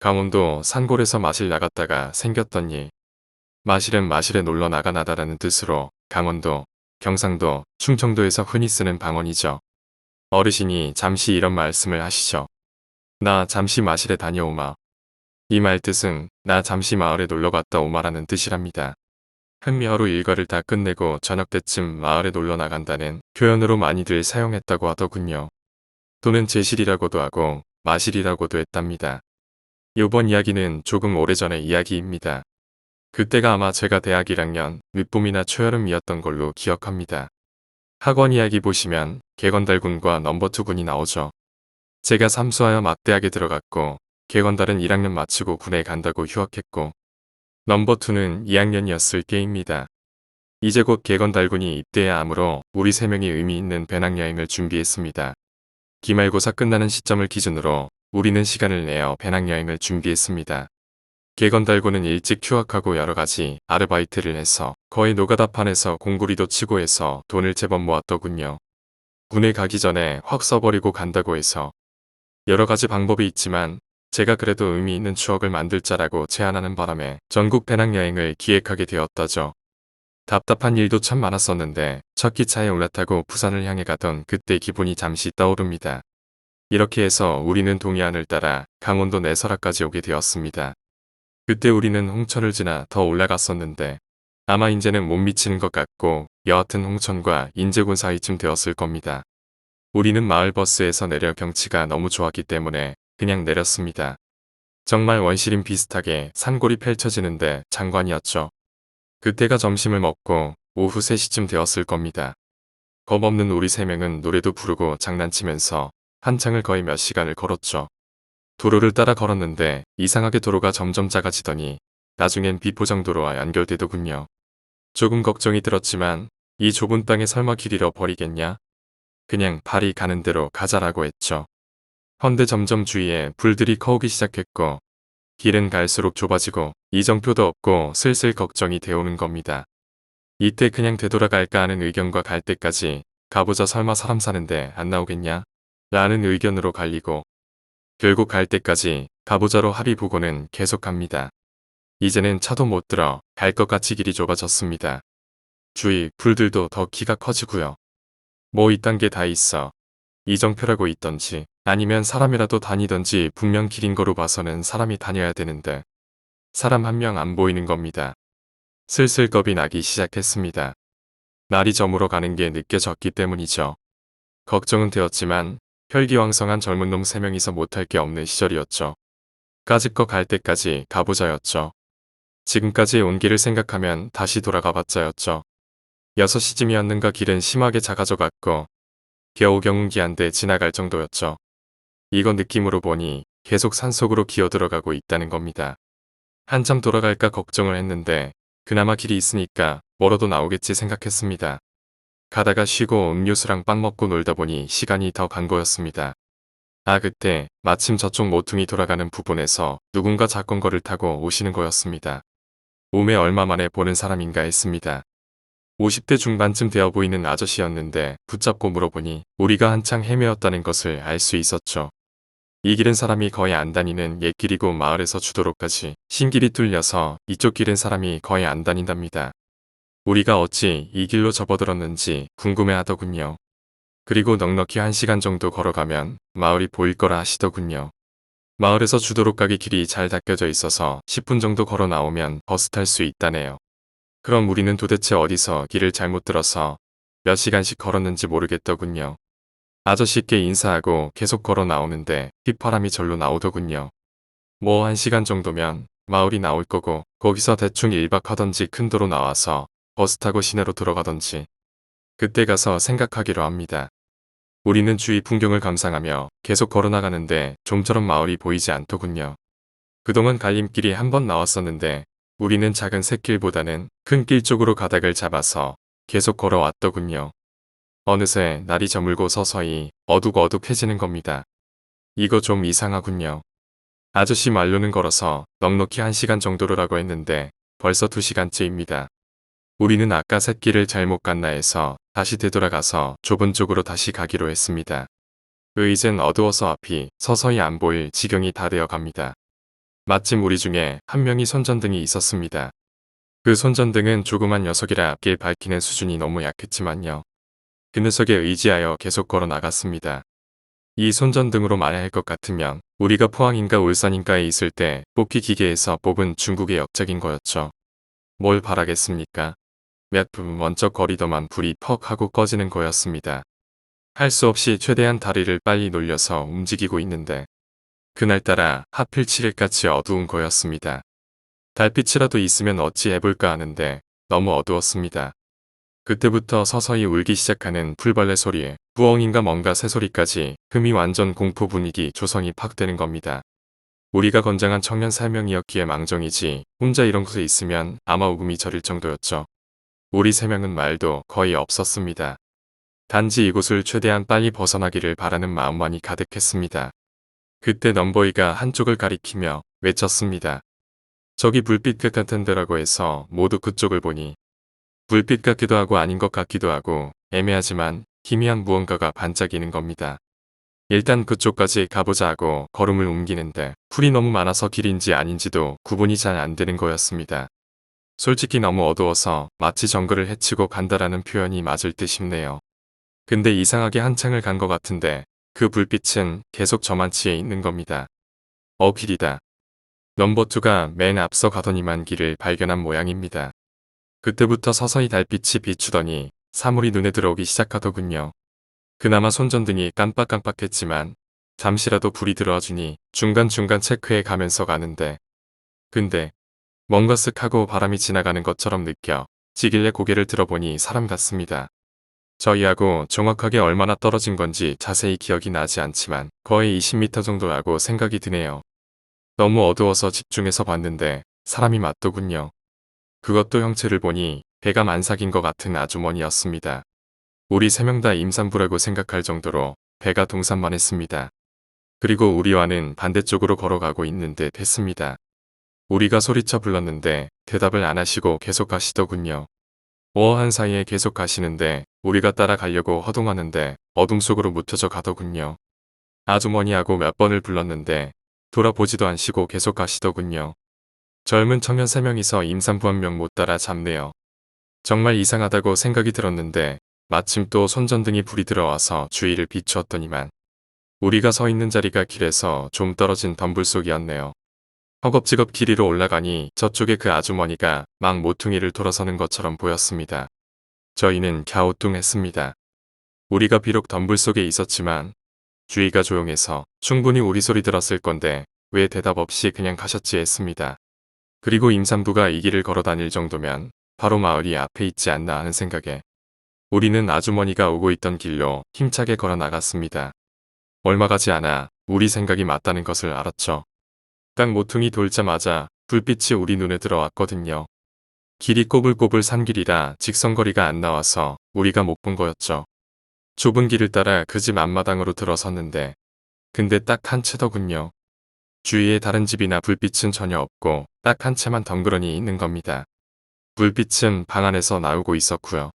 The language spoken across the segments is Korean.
강원도 산골에서 마실 나갔다가 생겼던 일. 마실은 마실에 놀러 나가나다라는 뜻으로 강원도, 경상도, 충청도에서 흔히 쓰는 방언이죠. 어르신이 잠시 이런 말씀을 하시죠. 나 잠시 마실에 다녀오마. 이 말 뜻은 나 잠시 마을에 놀러 갔다 오마라는 뜻이랍니다. 흥미하루 일과를 다 끝내고 저녁 때쯤 마을에 놀러 나간다는 표현으로 많이들 사용했다고 하더군요. 또는 제실이라고도 하고 마실이라고도 했답니다. 요번 이야기는 조금 오래전의 이야기입니다. 그때가 아마 제가 대학 1학년 늦봄이나 초여름이었던 걸로 기억합니다. 학원 이야기 보시면 개건달군과 넘버2 군이 나오죠. 제가 삼수하여 막대학에 들어갔고 개건달은 1학년 마치고 군에 간다고 휴학했고 넘버2는 2학년이었을 때입니다. 이제 곧 개건달군이 입대해야 하므로 우리 3명이 의미 있는 배낭여행을 준비했습니다. 기말고사 끝나는 시점을 기준으로 우리는 시간을 내어 배낭여행을 준비했습니다. 개건달군은 일찍 휴학하고 여러가지 아르바이트를 해서 거의 노가다판에서 공구리도 치고 해서 돈을 제법 모았더군요. 군에 가기 전에 확 써버리고 간다고 해서 여러가지 방법이 있지만 제가 그래도 의미 있는 추억을 만들자라고 제안하는 바람에 전국 배낭여행을 기획하게 되었다죠. 답답한 일도 참 많았었는데 첫 기차에 올라타고 부산을 향해 가던 그때 기분이 잠시 떠오릅니다. 이렇게 해서 우리는 동해안을 따라 강원도 내설악까지 오게 되었습니다. 그때 우리는 홍천을 지나 더 올라갔었는데 아마 인제는 못 미치는 것 같고 여하튼 홍천과 인제군 사이쯤 되었을 겁니다. 우리는 마을버스에서 내려 경치가 너무 좋았기 때문에 그냥 내렸습니다. 정말 원시림 비슷하게 산골이 펼쳐지는데 장관이었죠. 그때가 점심을 먹고 오후 3시쯤 되었을 겁니다. 겁없는 우리 3명은 노래도 부르고 장난치면서 한창을 거의 몇 시간을 걸었죠. 도로를 따라 걸었는데 이상하게 도로가 점점 작아지더니 나중엔 비포장도로와 연결되더군요. 조금 걱정이 들었지만 이 좁은 땅에 설마 길 잃어버리겠냐? 그냥 발이 가는 대로 가자라고 했죠. 헌데 점점 주위에 불들이 커오기 시작했고 길은 갈수록 좁아지고 이정표도 없고 슬슬 걱정이 되어오는 겁니다. 이때 그냥 되돌아갈까 하는 의견과 갈 때까지 가보자 설마 사람 사는데 안 나오겠냐? 라는 의견으로 갈리고 결국 갈 때까지 가보자로 합의 보고는 계속 갑니다. 이제는 차도 못 들어 갈 것 같이 길이 좁아졌습니다. 주위 불들도 더 키가 커지고요. 뭐 이딴 게 다 있어. 이정표라고 있던지 아니면 사람이라도 다니던지 분명 길인 거로 봐서는 사람이 다녀야 되는데 사람 한 명 안 보이는 겁니다. 슬슬 겁이 나기 시작했습니다. 날이 저물어 가는 게 느껴졌기 때문이죠. 걱정은 되었지만 혈기왕성한 젊은 놈 3명이서 못할 게 없는 시절이었죠. 까짓거 갈 때까지 가보자였죠. 지금까지 온 길을 생각하면 다시 돌아가 봤자였죠. 6시쯤이었는가 길은 심하게 작아져 갔고 겨우 경운기 한 대 지나갈 정도였죠. 이거 느낌으로 보니 계속 산속으로 기어 들어가고 있다는 겁니다. 한참 돌아갈까 걱정을 했는데 그나마 길이 있으니까 멀어도 나오겠지 생각했습니다. 가다가 쉬고 음료수랑 빵 먹고 놀다 보니 시간이 더 간 거였습니다. 아 그때 마침 저쪽 모퉁이 돌아가는 부분에서 누군가 자전거를 타고 오시는 거였습니다. 몸에 얼마 만에 보는 사람인가 했습니다. 50대 중반쯤 되어 보이는 아저씨였는데 붙잡고 물어보니 우리가 한창 헤매었다는 것을 알 수 있었죠. 이 길은 사람이 거의 안 다니는 옛길이고 마을에서 주도로까지 신길이 뚫려서 이쪽 길은 사람이 거의 안 다닌답니다. 우리가 어찌 이 길로 접어들었는지 궁금해하더군요. 그리고 넉넉히 1시간 정도 걸어가면 마을이 보일 거라 하시더군요. 마을에서 주도로까지 길이 잘 닦여져 있어서 10분 정도 걸어 나오면 버스 탈 수 있다네요. 그럼 우리는 도대체 어디서 길을 잘못 들어서 몇 시간씩 걸었는지 모르겠더군요. 아저씨께 인사하고 계속 걸어 나오는데 휘파람이 절로 나오더군요. 뭐 1시간 정도면 마을이 나올 거고 거기서 대충 1박 하던지 큰 도로 나와서 버스 타고 시내로 들어가던지 그때 가서 생각하기로 합니다. 우리는 주위 풍경을 감상하며 계속 걸어나가는데 좀처럼 마을이 보이지 않더군요. 그동안 갈림길이 한 번 나왔었는데 우리는 작은 샛길보다는 큰 길 쪽으로 가닥을 잡아서 계속 걸어왔더군요. 어느새 날이 저물고 서서히 어둑어둑해지는 겁니다. 이거 좀 이상하군요. 아저씨 말로는 걸어서 넉넉히 1시간 정도로라고 했는데 벌써 2시간째입니다. 우리는 아까 샛길을 잘못 갔나 해서 다시 되돌아가서 좁은 쪽으로 다시 가기로 했습니다. 이젠 어두워서 앞이 서서히 안 보일 지경이 다 되어 갑니다. 마침 우리 중에 한 명이 손전등이 있었습니다. 그 손전등은 조그만 녀석이라 길 밝히는 수준이 너무 약했지만요. 그 녀석에 의지하여 계속 걸어 나갔습니다. 이 손전등으로 말해야 할 것 같으면 우리가 포항인가 울산인가에 있을 때 뽑기 기계에서 뽑은 중국의 역작인 거였죠. 뭘 바라겠습니까? 몇 분 먼저 거리더만 불이 퍽 하고 꺼지는 거였습니다. 할 수 없이 최대한 다리를 빨리 놀려서 움직이고 있는데 그날따라 하필 7일같이 어두운 거였습니다. 달빛이라도 있으면 어찌 해볼까 하는데 너무 어두웠습니다. 그때부터 서서히 울기 시작하는 풀벌레 소리에 부엉인가 뭔가 새소리까지 흠이 완전 공포 분위기 조성이 팍 되는 겁니다. 우리가 건장한 청년 3명이었기에 망정이지 혼자 이런 곳에 있으면 아마 우금이 저릴 정도였죠. 우리 3명은 말도 거의 없었습니다. 단지 이곳을 최대한 빨리 벗어나기를 바라는 마음만이 가득했습니다. 그때 넘버이가 한쪽을 가리키며 외쳤습니다. 저기 불빛 끝 같은 데라고 해서 모두 그쪽을 보니 불빛 같기도 하고 아닌 것 같기도 하고 애매하지만 희미한 무언가가 반짝이는 겁니다. 일단 그쪽까지 가보자 하고 걸음을 옮기는데 풀이 너무 많아서 길인지 아닌지도 구분이 잘 안 되는 거였습니다. 솔직히 너무 어두워서 마치 정글을 헤치고 간다라는 표현이 맞을 듯 싶네요. 근데 이상하게 한창을 간 것 같은데 그 불빛은 계속 저만치에 있는 겁니다. 길이다. 넘버2가 맨 앞서 가더니만 길을 발견한 모양입니다. 그때부터 서서히 달빛이 비추더니 사물이 눈에 들어오기 시작하더군요. 그나마 손전등이 깜빡깜빡했지만 잠시라도 불이 들어와주니 중간중간 체크해 가면서 가는데 근데 뭔가 쓱 하고 바람이 지나가는 것처럼 느껴 지길래 고개를 들어보니 사람 같습니다. 저희하고 정확하게 얼마나 떨어진 건지 자세히 기억이 나지 않지만 거의 20m 정도라고 생각이 드네요. 너무 어두워서 집중해서 봤는데 사람이 맞더군요. 그것도 형체를 보니 배가 만삭인 것 같은 아주머니였습니다. 우리 3명 다 임산부라고 생각할 정도로 배가 동산만 했습니다. 그리고 우리와는 반대쪽으로 걸어가고 있는 듯 했습니다. 우리가 소리쳐 불렀는데 대답을 안 하시고 계속 가시더군요. 어한 사이에 계속 가시는데 우리가 따라가려고 허둥하는데 어둠 속으로 묻혀져 가더군요. 아주머니하고 몇 번을 불렀는데 돌아보지도 않으시고 계속 가시더군요. 젊은 청년 3명이서 임산부 1명 못 따라 잡네요. 정말 이상하다고 생각이 들었는데 마침 또 손전등이 불이 들어와서 주위를 비추었더니만 우리가 서 있는 자리가 길에서 좀 떨어진 덤불 속이었네요. 허겁지겁 길 위로 올라가니 저쪽에 그 아주머니가 막 모퉁이를 돌아서는 것처럼 보였습니다. 저희는 갸우뚱했습니다. 우리가 비록 덤불 속에 있었지만 주위가 조용해서 충분히 우리 소리 들었을 건데 왜 대답 없이 그냥 가셨지 했습니다. 그리고 임산부가 이 길을 걸어 다닐 정도면 바로 마을이 앞에 있지 않나 하는 생각에 우리는 아주머니가 오고 있던 길로 힘차게 걸어 나갔습니다. 얼마 가지 않아 우리 생각이 맞다는 것을 알았죠. 딱 모퉁이 돌자마자 불빛이 우리 눈에 들어왔거든요. 길이 꼬불꼬불 산길이라 직선거리가 안 나와서 우리가 못 본 거였죠. 좁은 길을 따라 그 집 앞마당으로 들어섰는데 근데 딱 한 채더군요. 주위에 다른 집이나 불빛은 전혀 없고 딱 한 채만 덩그러니 있는 겁니다. 불빛은 방 안에서 나오고 있었고요.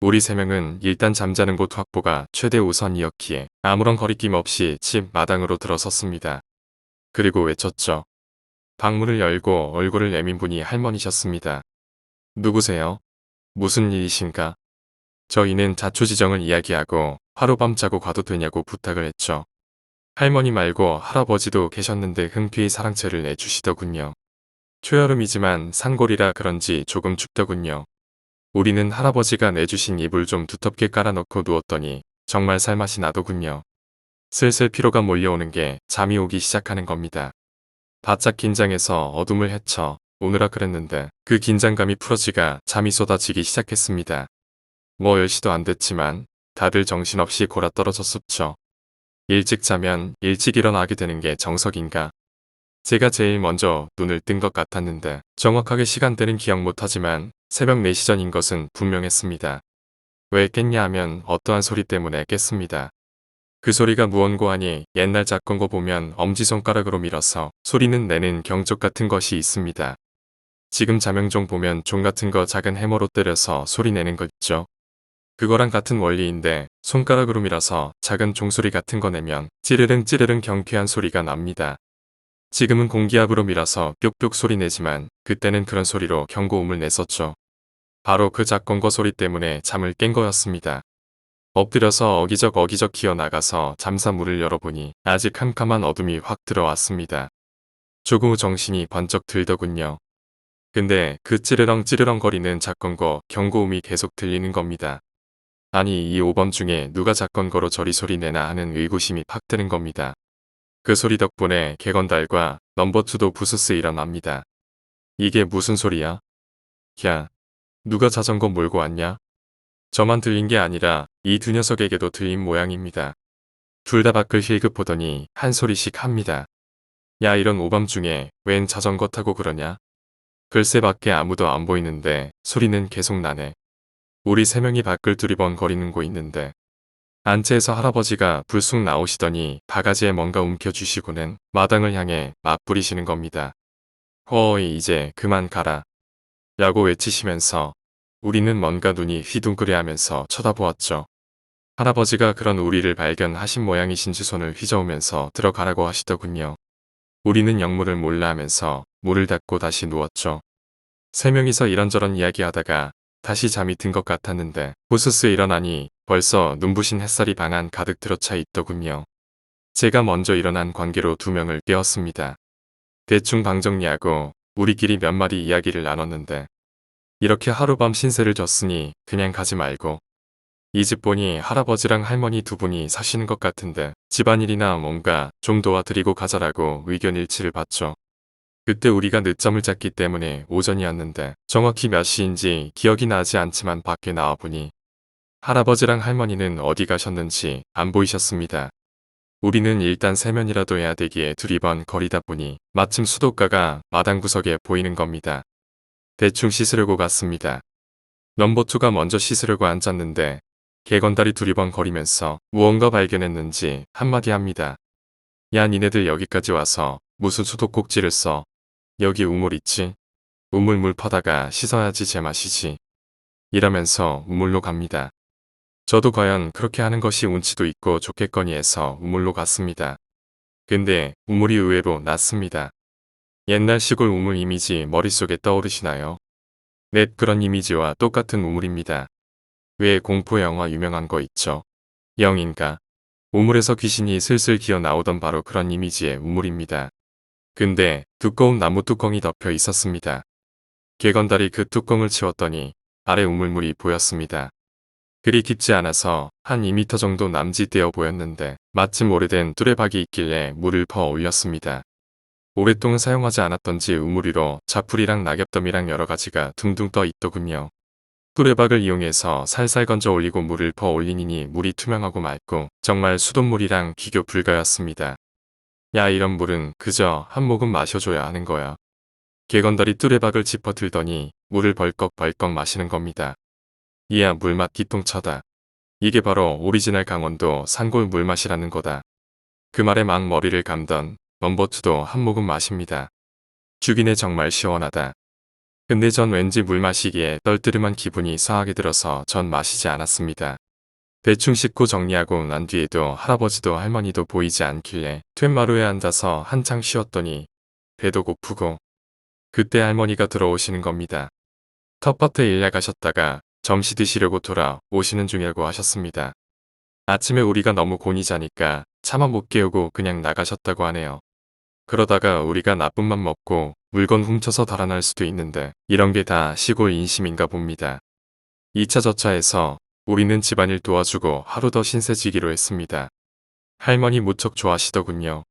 우리 3명은 일단 잠자는 곳 확보가 최대 우선이었기에 아무런 거리낌 없이 집 마당으로 들어섰습니다. 그리고 외쳤죠. 방문을 열고 얼굴을 내민 분이 할머니셨습니다. 누구세요? 무슨 일이신가? 저희는 자초지정을 이야기하고 하룻밤 자고 가도 되냐고 부탁을 했죠. 할머니 말고 할아버지도 계셨는데 흔쾌히 사랑채를 내주시더군요. 초여름이지만 산골이라 그런지 조금 춥더군요. 우리는 할아버지가 내주신 이불 좀 두텁게 깔아놓고 누웠더니 정말 살맛이 나더군요. 슬슬 피로가 몰려오는 게 잠이 오기 시작하는 겁니다. 바짝 긴장해서 어둠을 헤쳐 오느라 그랬는데 그 긴장감이 풀어지가 잠이 쏟아지기 시작했습니다. 뭐 10시도 안 됐지만 다들 정신없이 골아떨어졌었죠. 일찍 자면 일찍 일어나게 되는 게 정석인가. 제가 제일 먼저 눈을 뜬 것 같았는데 정확하게 시간대는 기억 못하지만 새벽 4시 전인 것은 분명했습니다. 왜 깼냐 하면 어떠한 소리 때문에 깼습니다. 그 소리가 무언고 하니 옛날 작건거 보면 엄지손가락으로 밀어서 소리는 내는 경적 같은 것이 있습니다. 지금 자명종 보면 종 같은 거 작은 해머로 때려서 소리 내는 거 있죠. 그거랑 같은 원리인데 손가락으로 밀어서 작은 종소리 같은 거 내면 찌르릉 찌르릉 경쾌한 소리가 납니다. 지금은 공기압으로 밀어서 뾱뾱 소리 내지만 그때는 그런 소리로 경고음을 냈었죠. 바로 그 작건거 소리 때문에 잠을 깬 거였습니다. 엎드려서 어기적 기어 나가서 잠사 문을 열어보니 아직 캄캄한 어둠이 확 들어왔습니다. 조금 후 정신이 번쩍 들더군요. 근데 그 찌르렁 거리는 작건거 경고음이 계속 들리는 겁니다. 아니 이 5범 중에 누가 작건거로 저리 소리 내나 하는 의구심이 팍 드는 겁니다. 그 소리 덕분에 객건달과 넘버2도 부스스 일어납니다. 이게 무슨 소리야? 야, 누가 자전거 몰고 왔냐? 저만 들린 게 아니라 이 두 녀석에게도 들린 모양입니다. 둘 다 밖을 힐끗 보더니 한 소리씩 합니다. 야 이런 오밤 중에 웬 자전거 타고 그러냐? 글쎄 밖에 아무도 안 보이는데 소리는 계속 나네. 우리 세 명이 밖을 두리번 거리고 있는데 안채에서 할아버지가 불쑥 나오시더니 바가지에 뭔가 움켜쥐시고는 마당을 향해 맞부리시는 겁니다. 허이 이제 그만 가라. 라고 외치시면서 우리는 뭔가 눈이 휘둥그레하면서 쳐다보았죠. 할아버지가 그런 우리를 발견하신 모양이신지 손을 휘저으면서 들어가라고 하시더군요. 우리는 영문을 몰라 하면서 문을 닫고 다시 누웠죠. 세 명이서 이런저런 이야기하다가 다시 잠이 든 것 같았는데 부스스 일어나니 벌써 눈부신 햇살이 방 안 가득 들어차 있더군요. 제가 먼저 일어난 관계로 두 명을 깨웠습니다. 대충 방 정리하고 우리끼리 몇 마디 이야기를 나눴는데 이렇게 하룻밤 신세를 졌으니 그냥 가지 말고 이 집 보니 할아버지랑 할머니 두 분이 사시는 것 같은데 집안일이나 뭔가 좀 도와드리고 가자라고 의견 일치를 받죠. 그때 우리가 늦잠을 잤기 때문에 오전이었는데 정확히 몇 시인지 기억이 나지 않지만 밖에 나와보니 할아버지랑 할머니는 어디 가셨는지 안 보이셨습니다. 우리는 일단 세면이라도 해야 되기에 두리번 거리다 보니 마침 수도가가 마당 구석에 보이는 겁니다. 대충 씻으려고 갔습니다. 넘버2가 먼저 씻으려고 앉았는데 개건달이 두리번 거리면서 무언가 발견했는지 한마디 합니다. 야 니네들 여기까지 와서 무슨 수도꼭지를 써. 여기 우물 있지? 우물 물 퍼다가 씻어야지 제맛이지. 이러면서 우물로 갑니다. 저도 과연 그렇게 하는 것이 운치도 있고 좋겠거니 해서 우물로 갔습니다. 근데 우물이 의외로 낮습니다. 옛날 시골 우물 이미지 머릿속에 떠오르시나요? 넷 그런 이미지와 똑같은 우물입니다. 왜 공포 영화 유명한 거 있죠? 영인가? 우물에서 귀신이 슬슬 기어 나오던 바로 그런 이미지의 우물입니다. 근데 두꺼운 나무 뚜껑이 덮여 있었습니다. 개건달이 그 뚜껑을 치웠더니 아래 우물물이 보였습니다. 그리 깊지 않아서 한 2m 정도 남짓되어 보였는데 마침 오래된 뚜레박이 있길래 물을 퍼 올렸습니다. 오랫동안 사용하지 않았던지 우물 위로 자풀이랑 낙엽더미랑 여러가지가 둥둥 떠 있더군요. 뚜레박을 이용해서 살살 건져 올리고 물을 퍼 올리니 물이 투명하고 맑고 정말 수돗물이랑 비교 불가였습니다. 야 이런 물은 그저 한 모금 마셔줘야 하는 거야. 개건달이 뚜레박을 짚어 들더니 물을 벌컥벌컥 마시는 겁니다. 이야 물맛 기똥차다. 이게 바로 오리지널 강원도 산골 물맛이라는 거다. 그 말에 막 머리를 감던 넘버2도 한 모금 마십니다. 죽이네 정말 시원하다. 근데 전 왠지 물 마시기에 떨뜨름한 기분이 싸하게 들어서 전 마시지 않았습니다. 대충 씻고 정리하고 난 뒤에도 할아버지도 할머니도 보이지 않길래 툇마루에 앉아서 한창 쉬었더니 배도 고프고 그때 할머니가 들어오시는 겁니다. 텃밭에 일 나가셨다가 점심 드시려고 돌아오시는 중이라고 하셨습니다. 아침에 우리가 너무 곤히 자니까 차마 못 깨우고 그냥 나가셨다고 하네요. 그러다가 우리가 나쁜 맘 먹고 물건 훔쳐서 달아날 수도 있는데 이런 게 다 시골 인심인가 봅니다. 2차 저차해서 우리는 집안일 도와주고 하루 더 신세지기로 했습니다. 할머니 무척 좋아하시더군요.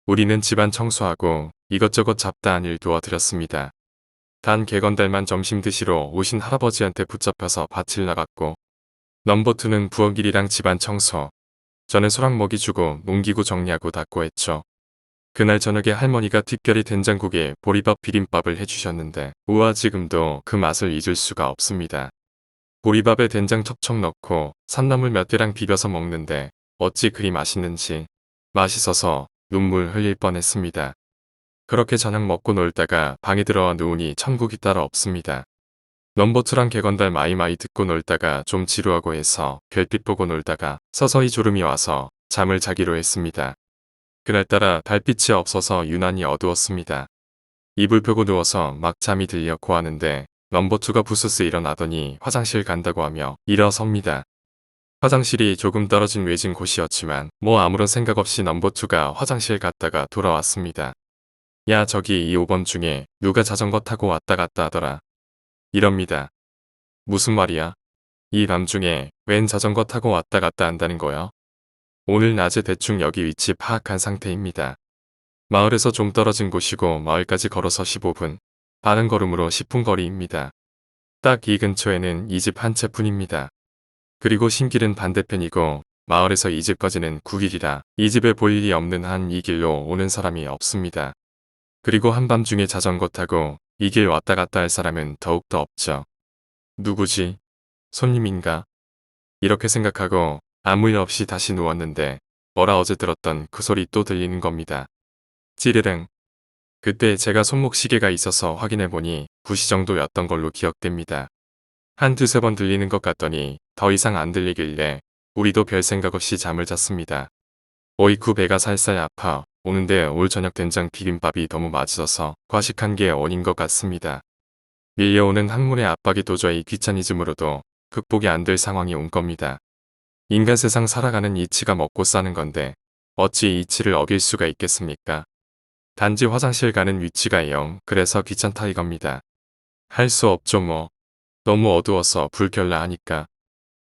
우리는 집안 청소하고 이것저것 잡다한 일 도와드렸습니다. 단 개건달만 점심 드시러 오신 할아버지한테 붙잡혀서 밭을 나갔고 넘버2는 부엌일이랑 집안 청소, 저는 소랑 먹이 주고 농기구 정리하고 닦고 했죠. 그날 저녁에 할머니가 특별히 된장국에 보리밥 비빔밥을 해주셨는데 우와 지금도 그 맛을 잊을 수가 없습니다. 보리밥에 된장 척척 넣고 산나물 몇 개랑 비벼서 먹는데 어찌 그리 맛있는지 맛있어서 눈물 흘릴 뻔했습니다. 그렇게 저녁 먹고 놀다가 방에 들어와 누우니 천국이 따로 없습니다. 넘버2랑 개건달 마이마이 듣고 놀다가 좀 지루하고 해서 별빛 보고 놀다가 서서히 졸음이 와서 잠을 자기로 했습니다. 그날따라 달빛이 없어서 유난히 어두웠습니다. 이불 펴고 누워서 막 잠이 들려 고하는데 넘버2가 부스스 일어나더니 화장실 간다고 하며 일어섭니다. 화장실이 조금 떨어진 외진 곳이었지만 뭐 아무런 생각 없이 넘버2가 화장실 갔다가 돌아왔습니다. 야 저기 이 5번 중에 누가 자전거 타고 왔다 갔다 하더라. 이럽니다. 무슨 말이야? 이 밤중에 웬 자전거 타고 왔다 갔다 한다는 거야? 오늘 낮에 대충 여기 위치 파악한 상태입니다. 마을에서 좀 떨어진 곳이고 마을까지 걸어서 15분, 빠른 걸음으로 10분 거리입니다. 딱 이 근처에는 이 집 한 채뿐입니다. 그리고 신길은 반대편이고 마을에서 이 집까지는 9길이라 이 집에 볼 일이 없는 한 이 길로 오는 사람이 없습니다. 그리고 한밤중에 자전거 타고 이 길 왔다 갔다 할 사람은 더욱더 없죠. 누구지? 손님인가? 이렇게 생각하고 아무 일 없이 다시 누웠는데 뭐라 어제 들었던 그 소리 또 들리는 겁니다. 찌르릉. 그때 제가 손목 시계가 있어서 확인해보니 9시 정도였던 걸로 기억됩니다. 한 두세 번 들리는 것 같더니 더 이상 안 들리길래 우리도 별 생각 없이 잠을 잤습니다. 어이쿠 배가 살살 아파 오는데 올 저녁 된장 비빔밥이 너무 맛있어서 과식한 게 원인 것 같습니다. 밀려오는 학문의 압박이 도저히 귀차니즘으로도 극복이 안 될 상황이 온 겁니다. 인간 세상 살아가는 이치가 먹고 사는 건데 어찌 이치를 어길 수가 있겠습니까? 단지 화장실 가는 위치가 영 그래서 귀찮다 이겁니다. 할 수 없죠 뭐. 너무 어두워서 불 켤라 하니까.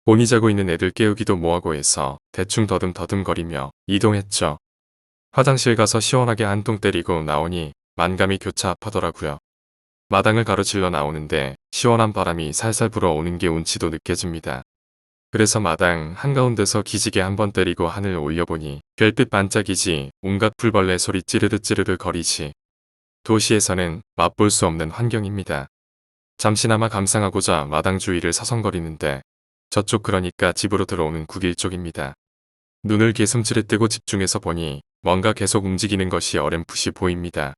본이 자고 있는 애들 깨우기도 뭐하고 해서 대충 더듬더듬거리며 이동했죠. 화장실 가서 시원하게 한 통 때리고 나오니 만감이 교차 아파더라고요. 마당을 가로질러 나오는데 시원한 바람이 살살 불어오는 게 운치도 느껴집니다. 그래서 마당 한가운데서 기지개 한번 때리고 하늘 올려보니 별빛 반짝이지 온갖 풀벌레 소리 찌르르 찌르르 거리지. 도시에서는 맛볼 수 없는 환경입니다. 잠시나마 감상하고자 마당 주위를 서성거리는데 저쪽 그러니까 집으로 들어오는 9길 쪽입니다. 눈을 개슴츠레 뜨고 집중해서 보니 뭔가 계속 움직이는 것이 어렴풋이 보입니다.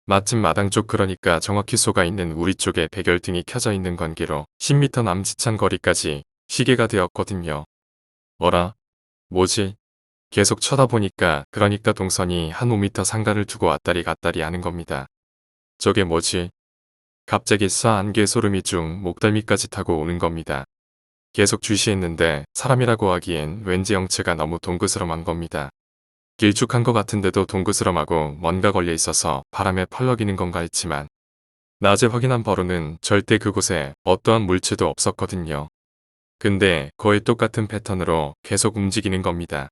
마침 마당 쪽 그러니까 정확히 쏘가 있는 우리 쪽에 백열등이 켜져 있는 관계로 10m 남짓한 거리까지 시계가 되었거든요. 어라? 뭐지? 계속 쳐다보니까 그러니까 동선이 한 5m 상가를 두고 왔다리 갔다리 하는 겁니다. 저게 뭐지? 갑자기 안개 소름이 쭉 목덜미까지 타고 오는 겁니다. 계속 주시했는데 사람이라고 하기엔 왠지 형체가 너무 동그스럼한 겁니다. 길쭉한 것 같은데도 동그스럼하고 뭔가 걸려 있어서 바람에 펄럭이는 건가 했지만 낮에 확인한 바로는 절대 그곳에 어떠한 물체도 없었거든요. 근데 거의 똑같은 패턴으로 계속 움직이는 겁니다.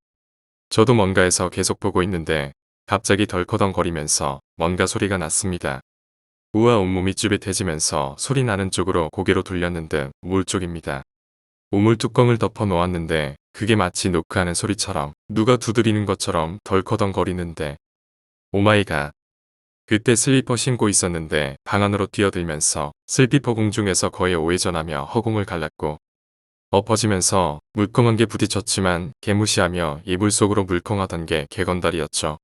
저도 뭔가에서 계속 보고 있는데 갑자기 덜커덩거리면서 뭔가 소리가 났습니다. 우와 온몸이 쭈릿해지면서 소리 나는 쪽으로 고개로 돌렸는데 우물 쪽입니다. 우물 뚜껑을 덮어 놓았는데 그게 마치 노크하는 소리처럼 누가 두드리는 것처럼 덜커덩거리는데 오마이갓. 그때 슬리퍼 신고 있었는데 방 안으로 뛰어들면서 슬리퍼 공중에서 거의 오해전하며 허공을 갈랐고 엎어지면서 물컹한 게 부딪혔지만 개무시하며 이불 속으로 물컹하던 게 개건달이었죠.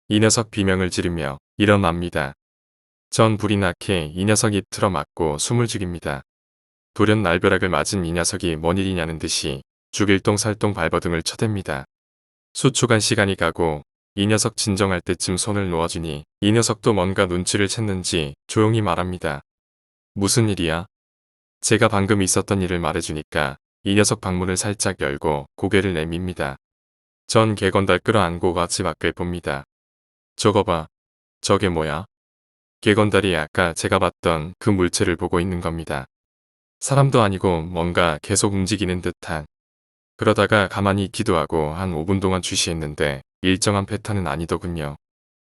이 녀석 비명을 지르며 일어납니다. 전 불이 나게 이 녀석 입 틀어 막고 숨을 죽입니다. 돌연 날벼락을 맞은 이 녀석이 뭔 일이냐는 듯이 죽일똥살똥 발버둥을 쳐댑니다. 수초간 시간이 가고 이 녀석 진정할 때쯤 손을 놓아주니 이 녀석도 뭔가 눈치를 챘는지 조용히 말합니다. 무슨 일이야? 제가 방금 있었던 일을 말해주니까 이 녀석 방문을 살짝 열고 고개를 내밉니다. 전 개건달 끌어안고 같이 밖을 봅니다. 저거 봐. 저게 뭐야? 개건달이 아까 제가 봤던 그 물체를 보고 있는 겁니다. 사람도 아니고 뭔가 계속 움직이는 듯한. 그러다가 가만히 있기도 하고 한 5분 동안 주시했는데 일정한 패턴은 아니더군요.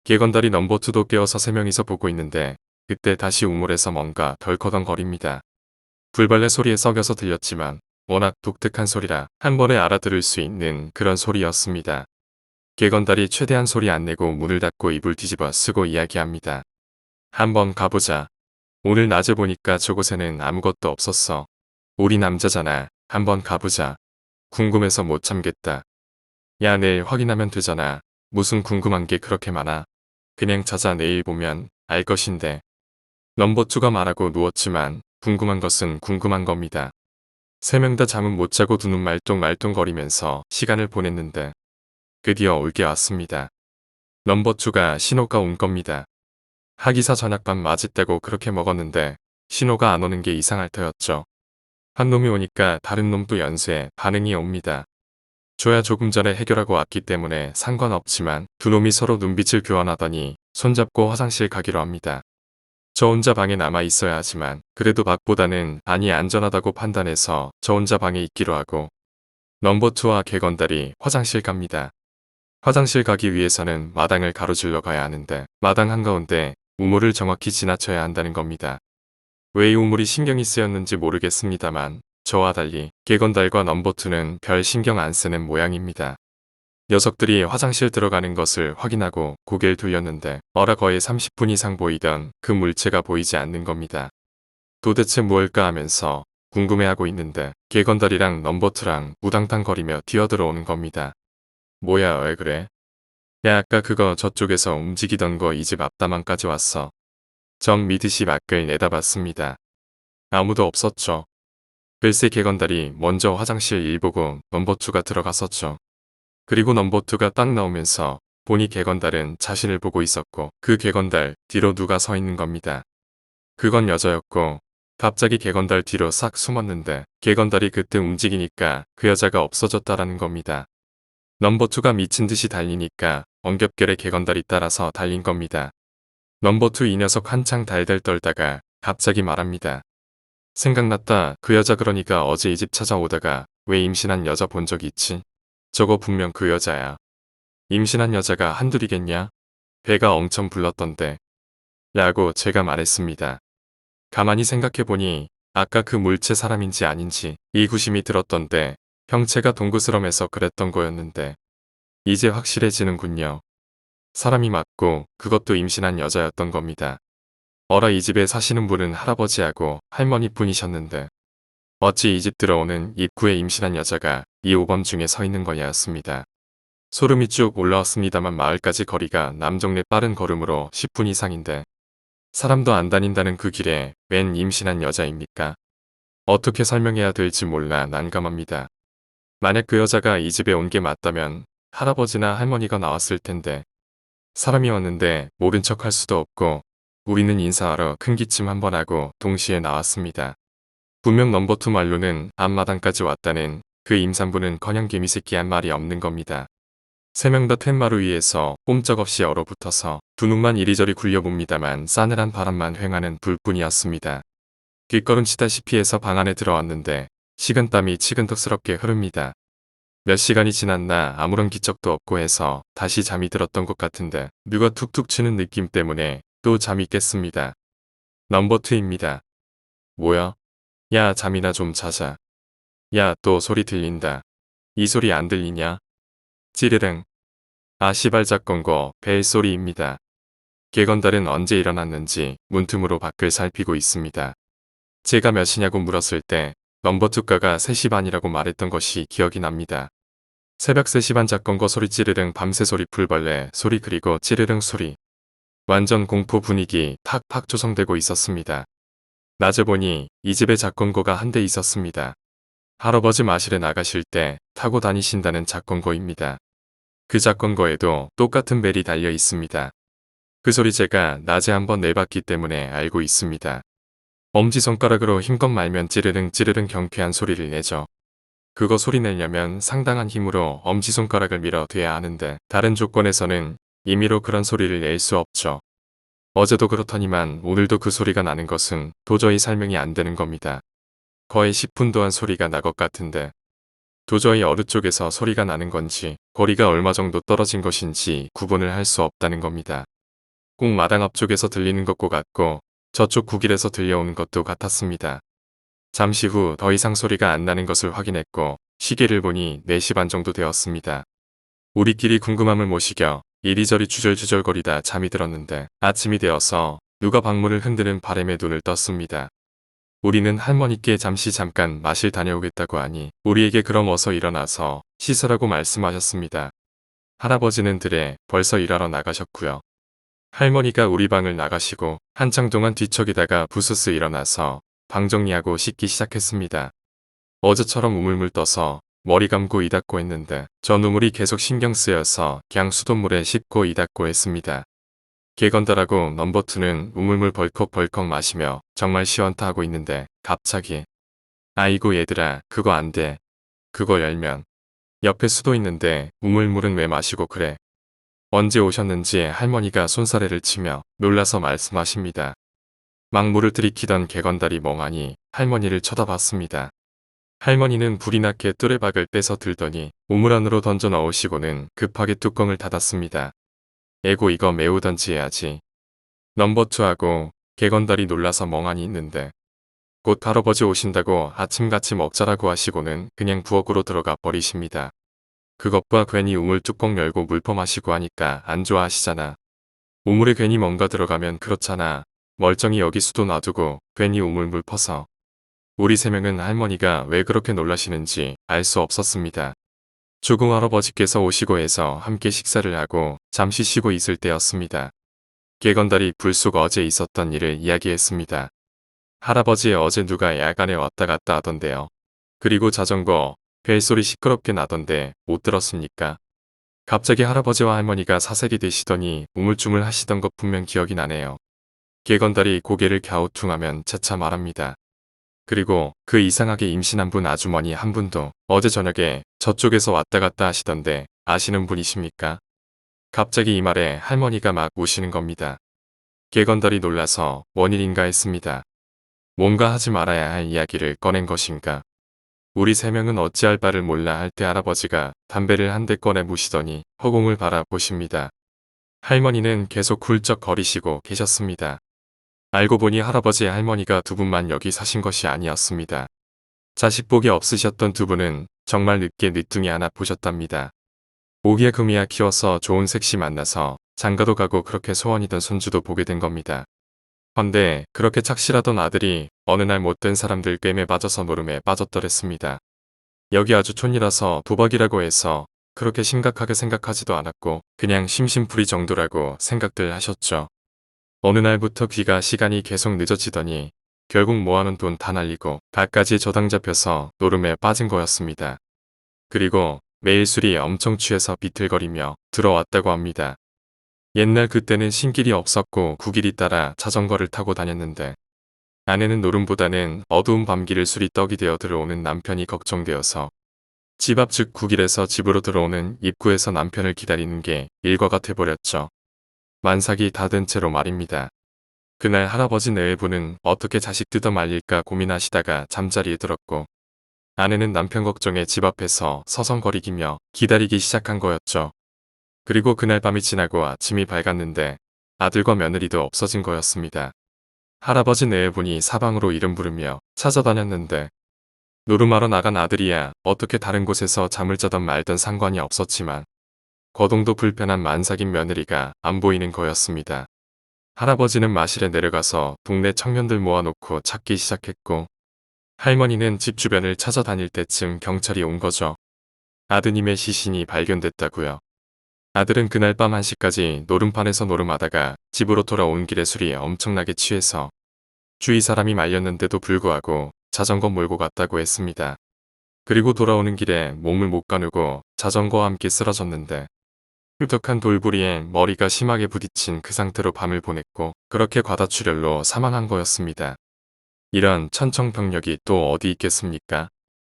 개건달이 넘버2도 깨어서 3명이서 보고 있는데 그때 다시 우물에서 뭔가 덜커덩거립니다. 불벌레 소리에 썩여서 들렸지만 워낙 독특한 소리라 한 번에 알아들을 수 있는 그런 소리였습니다. 개건달이 최대한 소리 안 내고 문을 닫고 이불 뒤집어 쓰고 이야기합니다. 한번 가보자. 오늘 낮에 보니까 저곳에는 아무것도 없었어. 우리 남자잖아. 한번 가보자. 궁금해서 못 참겠다. 야 내일 확인하면 되잖아. 무슨 궁금한 게 그렇게 많아. 그냥 자자 내일 보면 알 것인데. 넘버2가 말하고 누웠지만 궁금한 것은 궁금한 겁니다. 3명 다 잠은 못 자고 두 눈 말똥말똥거리면서 시간을 보냈는데 드디어 올게 왔습니다. 넘버2가 신호가 온 겁니다. 하기사 저녁밥 맛있다고 그렇게 먹었는데 신호가 안 오는 게 이상할 터였죠. 한 놈이 오니까 다른 놈도 연쇄 반응이 옵니다. 줘야 조금 전에 해결하고 왔기 때문에 상관없지만 두 놈이 서로 눈빛을 교환하더니 손잡고 화장실 가기로 합니다. 저 혼자 방에 남아 있어야 하지만 그래도 밖보다는 안이 안전하다고 판단해서 저 혼자 방에 있기로 하고 넘버2와 개건달이 화장실 갑니다. 화장실 가기 위해서는 마당을 가로질러 가야 하는데 마당 한가운데 우물을 정확히 지나쳐야 한다는 겁니다. 왜 이 우물이 신경이 쓰였는지 모르겠습니다만 저와 달리 개건달과 넘버2는 별 신경 안 쓰는 모양입니다. 녀석들이 화장실 들어가는 것을 확인하고 고개를 돌렸는데 어라 거의 30분 이상 보이던 그 물체가 보이지 않는 겁니다. 도대체 무엇일까 하면서 궁금해하고 있는데 개건달이랑 넘버2랑 우당탕거리며 뛰어들어오는 겁니다. 뭐야 왜 그래? 야 아까 그거 저쪽에서 움직이던 거 이 집 앞다방까지 왔어. 정 미드시 밖을 내다봤습니다. 아무도 없었죠. 글쎄 개건달이 먼저 화장실 일 보고 넘버2가 들어갔었죠. 그리고 넘버2가 딱 나오면서 보니 개건달은 자신을 보고 있었고 그 개건달 뒤로 누가 서 있는 겁니다. 그건 여자였고 갑자기 개건달 뒤로 싹 숨었는데 개건달이 그때 움직이니까 그 여자가 없어졌다라는 겁니다. 넘버2가 미친 듯이 달리니까 엉겹결에 개건달이 따라서 달린 겁니다. 넘버2 이 녀석 한창 달달 떨다가 갑자기 말합니다. 생각났다. 그 여자 그러니까 어제 이 집 찾아오다가 왜 임신한 여자 본 적 있지? 저거 분명 그 여자야. 임신한 여자가 한둘이겠냐? 배가 엄청 불렀던데. 라고 제가 말했습니다. 가만히 생각해보니 아까 그 물체 사람인지 아닌지 의구심이 들었던데 형체가 동그스럼해서 그랬던 거였는데 이제 확실해지는군요. 사람이 맞고 그것도 임신한 여자였던 겁니다. 어라 이 집에 사시는 분은 할아버지하고 할머니뿐이셨는데 어찌 이 집 들어오는 입구에 임신한 여자가 이 오범 중에 서 있는 거냐였습니다. 소름이 쭉 올라왔습니다만 마을까지 거리가 남정네 빠른 걸음으로 10분 이상인데 사람도 안 다닌다는 그 길에 웬 임신한 여자입니까? 어떻게 설명해야 될지 몰라 난감합니다. 만약 그 여자가 이 집에 온 게 맞다면 할아버지나 할머니가 나왔을 텐데 사람이 왔는데 모른 척 할 수도 없고 우리는 인사하러 큰 기침 한번 하고 동시에 나왔습니다. 분명 넘버2 말로는 앞마당까지 왔다는 그 임산부는 커녕 개미새끼 한 말이 없는 겁니다. 세 명 다 텐마루 위에서 꼼짝없이 얼어붙어서 두 눈만 이리저리 굴려봅니다만 싸늘한 바람만 횡하는 불뿐이었습니다. 뒷걸음치다시피 해서 방 안에 들어왔는데 식은땀이 치근덕스럽게 흐릅니다. 몇 시간이 지났나 아무런 기척도 없고 해서 다시 잠이 들었던 것 같은데 누가 툭툭 치는 느낌 때문에 또 잠이 깼습니다. 넘버2입니다. 뭐야? 야 잠이나 좀 자자. 야 또 소리 들린다. 이 소리 안 들리냐? 찌르릉. 아 시발작건 거 벨소리입니다. 개건달은 언제 일어났는지 문틈으로 밖을 살피고 있습니다. 제가 몇이냐고 물었을 때 넘버2가가 3시 반이라고 말했던 것이 기억이 납니다. 새벽 3시 반 작건거 소리 찌르릉 밤새 소리 풀벌레 소리 그리고 찌르릉 소리. 완전 공포 분위기 팍팍 조성되고 있었습니다. 낮에 보니 이 집에 작건거가 한 대 있었습니다. 할아버지 마실에 나가실 때 타고 다니신다는 작건거입니다. 그 작건거에도 똑같은 벨이 달려 있습니다. 그 소리 제가 낮에 한번 내봤기 때문에 알고 있습니다. 엄지손가락으로 힘껏 말면 찌르릉 찌르릉 경쾌한 소리를 내죠. 그거 소리 내려면 상당한 힘으로 엄지손가락을 밀어둬야 하는데 다른 조건에서는 임의로 그런 소리를 낼 수 없죠. 어제도 그렇더니만 오늘도 그 소리가 나는 것은 도저히 설명이 안 되는 겁니다. 거의 10분 동안 소리가 나 것 같은데 도저히 어느 쪽에서 소리가 나는 건지 거리가 얼마 정도 떨어진 것인지 구분을 할 수 없다는 겁니다. 꼭 마당 앞쪽에서 들리는 것과 같고 저쪽 구길에서 들려오는 것도 같았습니다. 잠시 후 더 이상 소리가 안 나는 것을 확인했고 시계를 보니 4시 반 정도 되었습니다. 우리끼리 궁금함을 모시겨 이리저리 주절주절거리다 잠이 들었는데 아침이 되어서 누가 방문을 흔드는 바람에 눈을 떴습니다. 우리는 할머니께 잠깐 마실 다녀오겠다고 하니 우리에게 그럼 어서 일어나서 씻으라고 말씀하셨습니다. 할아버지는 들에 벌써 일하러 나가셨고요. 할머니가 우리 방을 나가시고 한창 동안 뒤척이다가 부스스 일어나서 방 정리하고 씻기 시작했습니다. 어제처럼 우물물 떠서 머리 감고 이 닦고 했는데 저 우물이 계속 신경 쓰여서 그냥 수돗물에 씻고 이 닦고 했습니다. 개건달하고 넘버2는 우물물 벌컥벌컥 마시며 정말 시원타 하고 있는데 갑자기 아이고 얘들아 그거 안 돼. 그거 열면 옆에 수도 있는데 우물물은 왜 마시고 그래. 언제 오셨는지 할머니가 손사래를 치며 놀라서 말씀하십니다. 막 물을 들이키던 개건달이 멍하니 할머니를 쳐다봤습니다. 할머니는 불이 나게 뚜레박을 빼서 들더니 우물 안으로 던져 넣으시고는 급하게 뚜껑을 닫았습니다. 에고 이거 매우 던지해야지. 넘버2하고 개건달이 놀라서 멍하니 있는데 곧 할아버지 오신다고 아침같이 먹자라고 하시고는 그냥 부엌으로 들어가 버리십니다. 그것과 괜히 우물 뚜껑 열고 물 퍼마시고 하니까 안 좋아하시잖아. 우물에 괜히 뭔가 들어가면 그렇잖아. 멀쩡히 여기 수도 놔두고 괜히 우물 물 퍼서. 우리 세 명은 할머니가 왜 그렇게 놀라시는지 알 수 없었습니다. 조궁 할아버지께서 오시고 해서 함께 식사를 하고 잠시 쉬고 있을 때였습니다. 개건달이 불쑥 어제 있었던 일을 이야기했습니다. 할아버지 어제 누가 야간에 왔다 갔다 하던데요. 그리고 자전거, 벨소리 시끄럽게 나던데 못 들었습니까? 갑자기 할아버지와 할머니가 사색이 되시더니 우물쭈물 하시던 것 분명 기억이 나네요. 개건달이 고개를 갸우뚱하면 재차 말합니다. 그리고 그 이상하게 임신한 분 아주머니 한 분도 어제 저녁에 저쪽에서 왔다 갔다 하시던데 아시는 분이십니까? 갑자기 이 말에 할머니가 막 우시는 겁니다. 개건달이 놀라서 뭔 일인가 했습니다. 뭔가 하지 말아야 할 이야기를 꺼낸 것인가. 우리 세 명은 어찌할 바를 몰라 할 때 할아버지가 담배를 한 대 꺼내 무시더니 허공을 바라보십니다. 할머니는 계속 훌쩍거리시고 계셨습니다. 알고 보니 할아버지 할머니가 두 분만 여기 사신 것이 아니었습니다. 자식복이 없으셨던 두 분은 정말 늦게 늦둥이 하나 보셨답니다. 오기야 금이야 키워서 좋은 색시 만나서 장가도 가고 그렇게 소원이던 손주도 보게 된 겁니다. 헌데 그렇게 착실하던 아들이 어느 날 못된 사람들 꿰매 빠져서 노름에 빠졌더랬습니다. 여기 아주 촌이라서 도박이라고 해서 그렇게 심각하게 생각하지도 않았고 그냥 심심풀이 정도라고 생각들 하셨죠. 어느 날부터 귀가 시간이 계속 늦어지더니 결국 모아놓은 돈 다 날리고 갖가지 저당 잡혀서 노름에 빠진 거였습니다. 그리고 매일 술이 엄청 취해서 비틀거리며 들어왔다고 합니다. 옛날 그때는 신길이 없었고 구길이 따라 자전거를 타고 다녔는데 아내는 노름보다는 어두운 밤길을 술이 떡이 되어 들어오는 남편이 걱정되어서 집 앞 즉 구길에서 집으로 들어오는 입구에서 남편을 기다리는 게 일과가 돼버렸죠. 만삭이 다 된 채로 말입니다. 그날 할아버지 내외부는 어떻게 자식 뜯어 말릴까 고민하시다가 잠자리에 들었고 아내는 남편 걱정에 집 앞에서 서성거리기며 기다리기 시작한 거였죠. 그리고 그날 밤이 지나고 아침이 밝았는데 아들과 며느리도 없어진 거였습니다. 할아버지 내외분이 사방으로 이름 부르며 찾아다녔는데 노름하러 나간 아들이야 어떻게 다른 곳에서 잠을 자던 말던 상관이 없었지만 거동도 불편한 만삭인 며느리가 안 보이는 거였습니다. 할아버지는 마실에 내려가서 동네 청년들 모아놓고 찾기 시작했고 할머니는 집 주변을 찾아다닐 때쯤 경찰이 온 거죠. 아드님의 시신이 발견됐다고요. 아들은 그날 밤 1시까지 노름판에서 노름하다가 집으로 돌아온 길에 술이 엄청나게 취해서 주위 사람이 말렸는데도 불구하고 자전거 몰고 갔다고 했습니다. 그리고 돌아오는 길에 몸을 못 가누고 자전거와 함께 쓰러졌는데 흡덕한 돌부리에 머리가 심하게 부딪힌 그 상태로 밤을 보냈고 그렇게 과다출혈로 사망한 거였습니다. 이런 천청병력이 또 어디 있겠습니까?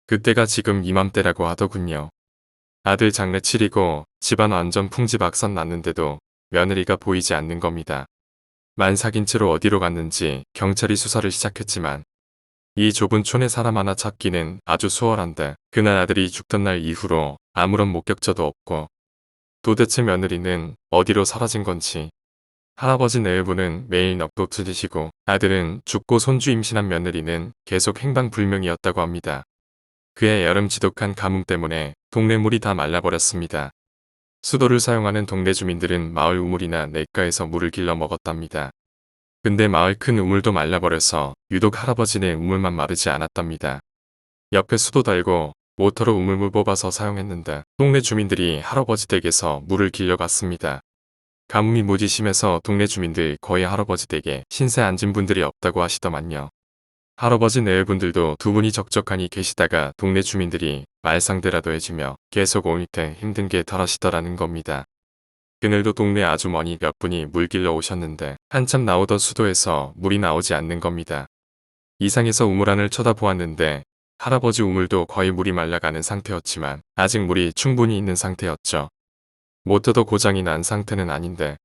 그때가 지금 이맘때라고 하더군요. 아들 장례 치리고 집안 완전 풍지박산 났는데도 며느리가 보이지 않는 겁니다. 만삭인 채로 어디로 갔는지 경찰이 수사를 시작했지만 이 좁은 촌에 사람 하나 찾기는 아주 수월한데 그날 아들이 죽던 날 이후로 아무런 목격자도 없고 도대체 며느리는 어디로 사라진 건지 할아버지 내외부는 매일 넋도 틀리시고 아들은 죽고 손주 임신한 며느리는 계속 행방불명이었다고 합니다. 그의 여름 지독한 가뭄 때문에 동네 물이 다 말라버렸습니다. 수도를 사용하는 동네 주민들은 마을 우물이나 냇가에서 물을 길러 먹었답니다. 근데 마을 큰 우물도 말라버려서 유독 할아버지네 우물만 마르지 않았답니다. 옆에 수도 달고 모터로 우물물 뽑아서 사용했는데 동네 주민들이 할아버지 댁에서 물을 길러갔습니다. 가뭄이 무지 심해서 동네 주민들 거의 할아버지 댁에 신세 앉은 분들이 없다고 하시더만요. 할아버지 내외분들도 두 분이 적적하니 계시다가 동네 주민들이 말상대라도 해주며 계속 올 때 힘든 게 덜하시더라는 겁니다. 그늘도 동네 아주머니 몇 분이 물 길러 오셨는데 한참 나오던 수도에서 물이 나오지 않는 겁니다. 이상해서 우물 안을 쳐다보았는데 할아버지 우물도 거의 물이 말라가는 상태였지만 아직 물이 충분히 있는 상태였죠. 모터도 고장이 난 상태는 아닌데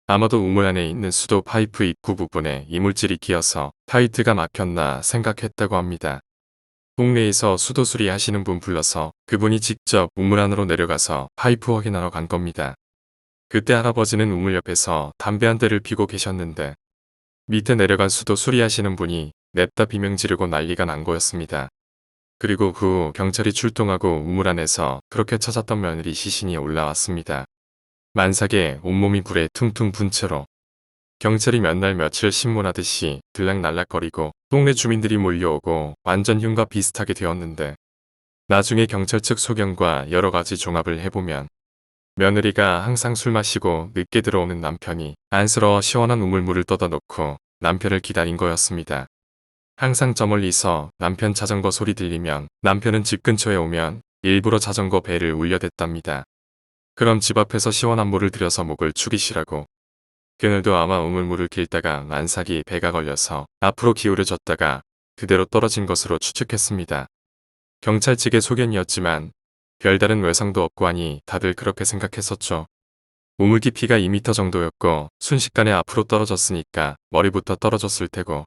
아마도 우물 안에 있는 수도 파이프 입구 부분에 이물질이 끼어서 타이트가 막혔나 생각했다고 합니다. 동네에서 수도 수리하시는 분 불러서 그분이 직접 우물 안으로 내려가서 파이프 확인하러 간 겁니다. 그때 할아버지는 우물 옆에서 담배 한 대를 피고 계셨는데 밑에 내려간 수도 수리하시는 분이 냅다 비명 지르고 난리가 난 거였습니다. 그리고 그 후 경찰이 출동하고 우물 안에서 그렇게 찾았던 며느리 시신이 올라왔습니다. 만삭에 온몸이 불에 퉁퉁 분 채로 경찰이 몇 날 며칠 신문하듯이 들락날락거리고 동네 주민들이 몰려오고 완전 흉과 비슷하게 되었는데 나중에 경찰 측 소견과 여러 가지 종합을 해보면 며느리가 항상 술 마시고 늦게 들어오는 남편이 안쓰러워 시원한 우물물을 떠다 놓고 남편을 기다린 거였습니다. 항상 저 멀리서 남편 자전거 소리 들리면 남편은 집 근처에 오면 일부러 자전거 벨을 울려댔답니다. 그럼 집 앞에서 시원한 물을 들여서 목을 축이시라고. 그늘도 아마 우물물을 길다가 만삭이 배가 걸려서 앞으로 기울여졌다가 그대로 떨어진 것으로 추측했습니다. 경찰 측의 소견이었지만 별다른 외상도 없고 하니 다들 그렇게 생각했었죠. 우물 깊이가 2m 정도였고 순식간에 앞으로 떨어졌으니까 머리부터 떨어졌을 테고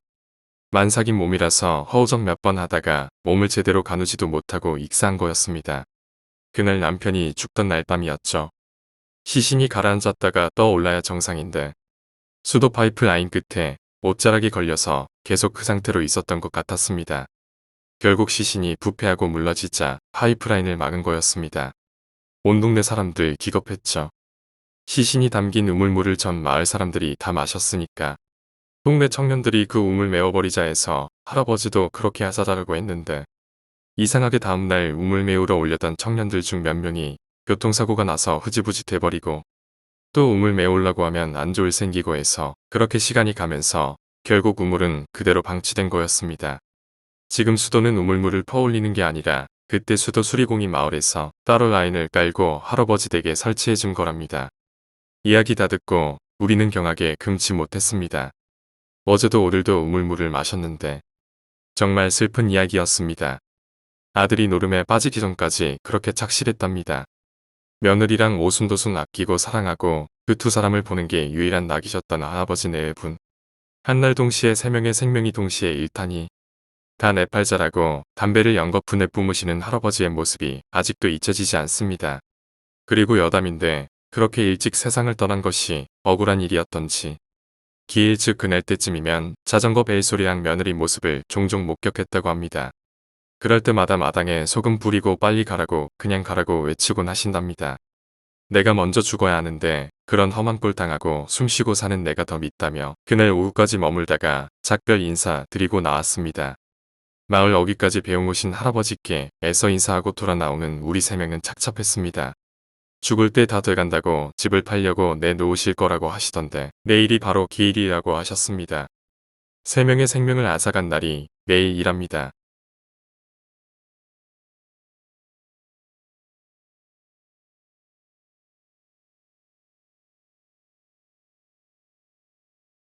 만삭인 몸이라서 허우적 몇 번 하다가 몸을 제대로 가누지도 못하고 익사한 거였습니다. 그날 남편이 죽던 날 밤이었죠. 시신이 가라앉았다가 떠올라야 정상인데 수도 파이프 라인 끝에 옷자락이 걸려서 계속 그 상태로 있었던 것 같았습니다. 결국 시신이 부패하고 물러지자 파이프라인을 막은 거였습니다. 온 동네 사람들 기겁했죠. 시신이 담긴 우물물을 전 마을 사람들이 다 마셨으니까. 동네 청년들이 그 우물 메워버리자 해서 할아버지도 그렇게 하자라고 했는데 이상하게 다음날 우물 메우러 올려던 청년들 중 몇 명이 교통사고가 나서 흐지부지 돼버리고 또 우물 메우려고 하면 안 좋을 생기고 해서 그렇게 시간이 가면서 결국 우물은 그대로 방치된 거였습니다. 지금 수도는 우물물을 퍼올리는 게 아니라 그때 수도 수리공이 마을에서 따로 라인을 깔고 할아버지 댁에 설치해 준 거랍니다. 이야기 다 듣고 우리는 경악에 금치 못했습니다. 어제도 오늘도 우물물을 마셨는데 정말 슬픈 이야기였습니다. 아들이 노름에 빠지기 전까지 그렇게 착실했답니다. 며느리랑 오순도순 아끼고 사랑하고 그 두 사람을 보는 게 유일한 낙이셨던 할아버지 네 분. 한날 동시에 세 명의 생명이 동시에 일타니 다 네팔자라고 담배를 연거푸 내뿜으시는 할아버지의 모습이 아직도 잊혀지지 않습니다. 그리고 여담인데 그렇게 일찍 세상을 떠난 것이 억울한 일이었던지 기일즉 그날 때쯤이면 자전거 벨소리랑 며느리 모습을 종종 목격했다고 합니다. 그럴 때마다 마당에 소금 뿌리고 빨리 가라고 그냥 가라고 외치곤 하신답니다. 내가 먼저 죽어야 하는데 그런 험한 꼴 당하고 숨쉬고 사는 내가 더 밉다며 그날 오후까지 머물다가 작별 인사 드리고 나왔습니다. 마을 어귀까지 배웅 오신 할아버지께 애써 인사하고 돌아 나오는 우리 세 명은 착잡했습니다. 죽을 때 다 돼간다고 집을 팔려고 내놓으실 거라고 하시던데 내일이 바로 기일이라고 하셨습니다. 세 명의 생명을 앗아간 날이 내일이랍니다.